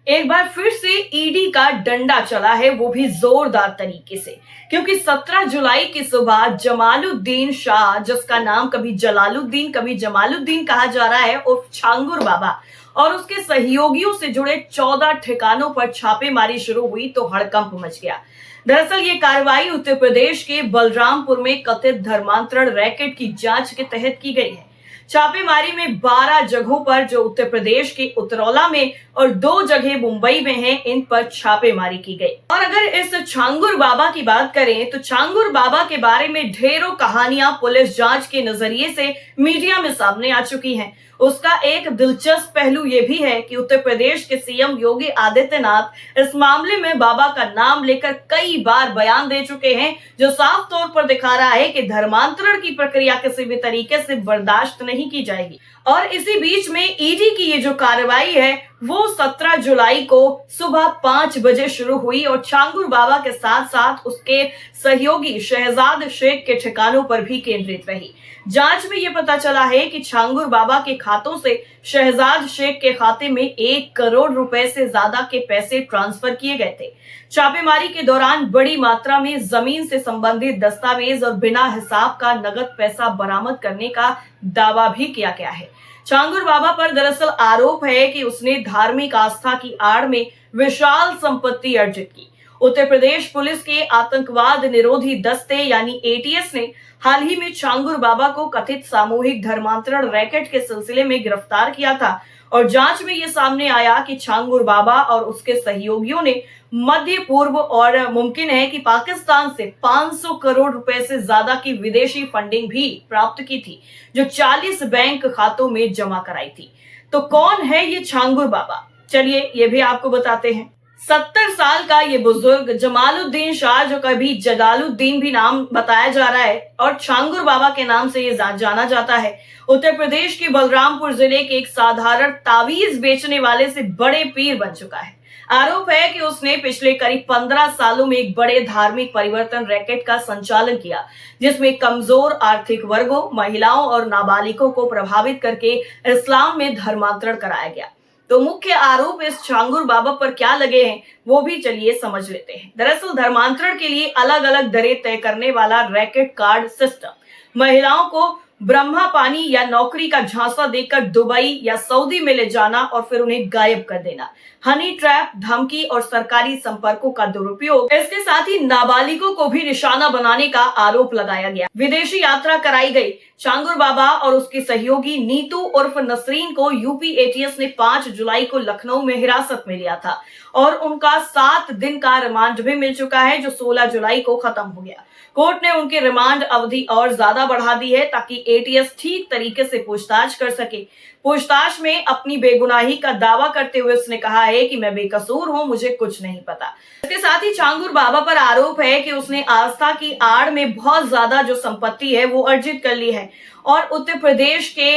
एक बार फिर से ईडी का डंडा चला है, वो भी जोरदार तरीके से, क्योंकि 17 जुलाई की सुबह जमालुद्दीन शाह, जिसका नाम कभी जलालुद्दीन कभी जमालुद्दीन कहा जा रहा है, उर्फ छांगुर बाबा, और उसके सहयोगियों से जुड़े 14 ठिकानों पर छापेमारी शुरू हुई तो हड़कंप मच गया। दरअसल ये कार्रवाई उत्तर प्रदेश के बलरामपुर में कथित धर्मांतरण रैकेट की जांच के तहत की गई है। छापेमारी में 12 जगहों पर, जो उत्तर प्रदेश के उतरौला में और 2 जगह मुंबई में हैं, इन पर छापेमारी की गई। और अगर इस छांगुर बाबा की बात करें तो छांगुर बाबा के बारे में ढेरों कहानियां पुलिस जांच के नजरिए से मीडिया में सामने आ चुकी हैं। उसका एक दिलचस्प पहलू यह भी है कि उत्तर प्रदेश के सीएम योगी आदित्यनाथ इस मामले में बाबा का नाम लेकर कई बार बयान दे चुके हैं, जो साफ तौर पर दिखा रहा है कि धर्मांतरण की प्रक्रिया किसी भी तरीके से बर्दाश्त नहीं की जाएगी। और इसी बीच में ईडी की ये जो कार्रवाई है वो 17 जुलाई को सुबह 5 बजे शुरू हुई और छांगुर बाबा के साथ साथ उसके सहयोगी शहजाद शेख के ठिकानों पर भी केंद्रित रही। जांच में यह पता चला है कि छांगुर बाबा के खातों से शहजाद शेख के खाते में 1 करोड़ रुपए से ज्यादा के पैसे ट्रांसफर किए गए थे। छापेमारी के दौरान बड़ी मात्रा में जमीन से संबंधित दस्तावेज और बिना हिसाब का नगद पैसा बरामद करने का दावा भी किया गया है। छांगुर बाबा पर दरअसल आरोप है कि उसने धार्मिक आस्था की आड़ में विशाल संपत्ति अर्जित की। उत्तर प्रदेश पुलिस के आतंकवाद निरोधी दस्ते यानी एटीएस ने हाल ही में छांगुर बाबा को कथित सामूहिक धर्मांतरण रैकेट के सिलसिले में गिरफ्तार किया था और जांच में यह सामने आया कि छांगुर बाबा और उसके सहयोगियों ने मध्य पूर्व और मुमकिन है कि पाकिस्तान से 500 करोड़ रुपए से ज्यादा की विदेशी फंडिंग भी प्राप्त की थी, जो 40 बैंक खातों में जमा कराई थी। तो कौन है ये छांगुर बाबा? चलिए ये भी आपको बताते हैं। 70 साल का ये बुजुर्ग जमालुद्दीन शाह, जो कभी जलालुद्दीन भी नाम बताया जा रहा है और छांगुर बाबा के नाम से ये जाना जाता है, उत्तर प्रदेश के बलरामपुर जिले के एक साधारण तावीज बेचने वाले से बड़े पीर बन चुका है। आरोप है कि उसने पिछले करीब 15 सालों में एक बड़े धार्मिक परिवर्तन रैकेट का संचालन किया, जिसमें कमजोर आर्थिक वर्गों, महिलाओं और नाबालिगों को प्रभावित करके इस्लाम में धर्मांतरण कराया गया। तो मुख्य आरोप इस छांगुर बाबा पर क्या लगे हैं वो भी चलिए समझ लेते हैं। दरअसल धर्मांतरण के लिए अलग अलग दरें तय करने वाला रैकेट कार्ड सिस्टम, महिलाओं को ब्रह्मा पानी या नौकरी का झांसा देकर दुबई या सऊदी में ले जाना और फिर उन्हें गायब कर देना, हनी ट्रैप, धमकी और सरकारी संपर्कों का दुरुपयोग, इसके साथ ही नाबालिगों को भी निशाना बनाने का आरोप लगाया गया। विदेशी यात्रा कराई गई। छांगुर बाबा और उसके सहयोगी नीतू उर्फ नसरीन को यूपी एटीएस ने 5 जुलाई को लखनऊ में हिरासत में लिया था और उनका 7 दिन का रिमांड भी मिल चुका है, जो 16 जुलाई को खत्म हो गया। कोर्ट ने उनकी रिमांड अवधि और ज्यादा बढ़ा दी है ताकि एटीएस ठीक तरीके से पूछताछ कर सके। पूछताछ में अपनी बेगुनाही का दावा करते हुए उसने कहा है कि मैं बेकसूर हूं, मुझे कुछ नहीं पता। इसके साथ ही छांगुर बाबा पर आरोप है कि उसने आस्था की आड़ में बहुत ज्यादा जो संपत्ति है वो अर्जित कर ली है और उत्तर प्रदेश के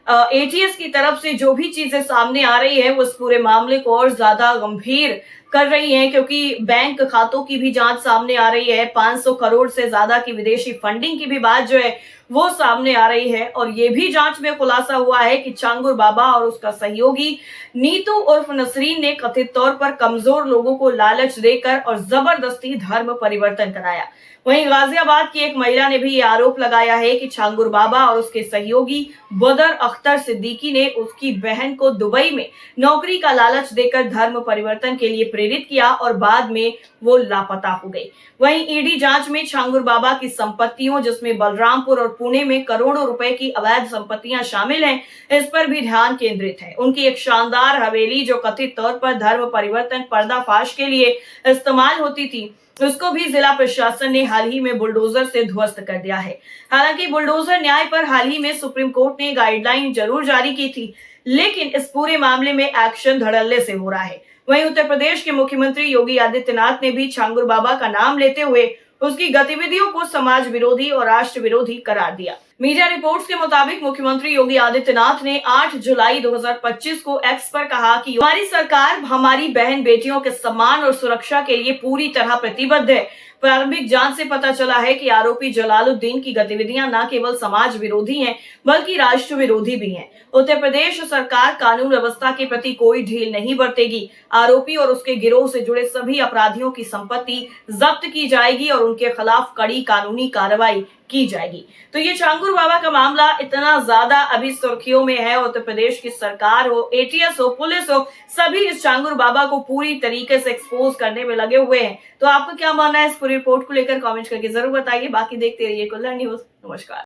एटीएस की तरफ से जो भी चीजें सामने आ रही है वो इस पूरे मामले को और ज्यादा गंभीर कर रही हैं, क्योंकि बैंक खातों की भी जांच सामने आ रही है, 500 करोड़ से ज्यादा की विदेशी फंडिंग की भी बात जो है वो सामने आ रही है और ये भी जांच में खुलासा हुआ है कि छांगुर बाबा और उसका सहयोगी नीतू उर्फ नसरीन ने कथित तौर पर कमजोर लोगों को लालच देकर और जबरदस्ती धर्म परिवर्तन कराया। वहीं गाजियाबाद की एक महिला ने भी ये आरोप लगाया है कि छांगुर बाबा और उसके सहयोगी बदर अख्तर सिद्दीकी ने उसकी बहन को दुबई में नौकरी का लालच देकर धर्म परिवर्तन के लिए प्रेरित किया और बाद में वो लापता हो गई। वहीं ईडी जांच में छांगुर बाबा की संपत्तियों, जिसमें बलरामपुर और पुणे में करोड़ों रुपए की अवैध संपत्तियां शामिल हैं, इस पर भी ध्यान केंद्रित है। उनकी एक शानदार हवेली, जो कथित तौर पर धर्म परिवर्तन पर्दाफाश के लिए इस्तेमाल होती थी, उसको भी जिला प्रशासन ने हाल ही में बुलडोजर से ध्वस्त कर दिया है। हालांकि बुलडोजर न्याय पर हाल ही में सुप्रीम कोर्ट ने गाइडलाइन जरूर जारी की थी, लेकिन इस पूरे मामले में एक्शन धड़ल्ले से हो रहा है। वहीं उत्तर प्रदेश के मुख्यमंत्री योगी आदित्यनाथ ने भी छांगुर बाबा का नाम लेते हुए उसकी गतिविधियों को समाज विरोधी और राष्ट्र विरोधी करार दिया। मीडिया रिपोर्ट्स के मुताबिक मुख्यमंत्री योगी आदित्यनाथ ने 8 जुलाई 2025 को एक्स पर कहा कि हमारी सरकार हमारी बहन बेटियों के सम्मान और सुरक्षा के लिए पूरी तरह प्रतिबद्ध है। प्रारंभिक जांच से पता चला है कि आरोपी जलालुद्दीन की गतिविधियां न केवल समाज विरोधी हैं, बल्कि राष्ट्र विरोधी भी हैं। उत्तर प्रदेश सरकार कानून व्यवस्था के प्रति कोई ढील नहीं बरतेगी। आरोपी और उसके गिरोह से जुड़े सभी अपराधियों की संपत्ति जब्त की जाएगी और उनके खिलाफ कड़ी कानूनी कार्रवाई की जाएगी। तो ये चांगुर बाबा का मामला इतना ज्यादा अभी सुर्खियों में है। उत्तर प्रदेश की सरकार हो, एटीएस हो, पुलिस हो, सभी इस चांगुर बाबा को पूरी तरीके से एक्सपोज करने में लगे हुए हैं। तो आपको क्या मानना है इस पूरी रिपोर्ट को लेकर? कमेंट करके जरूर बताइए। बाकी देखते रहिए कुल्लड़ न्यूज। नमस्कार।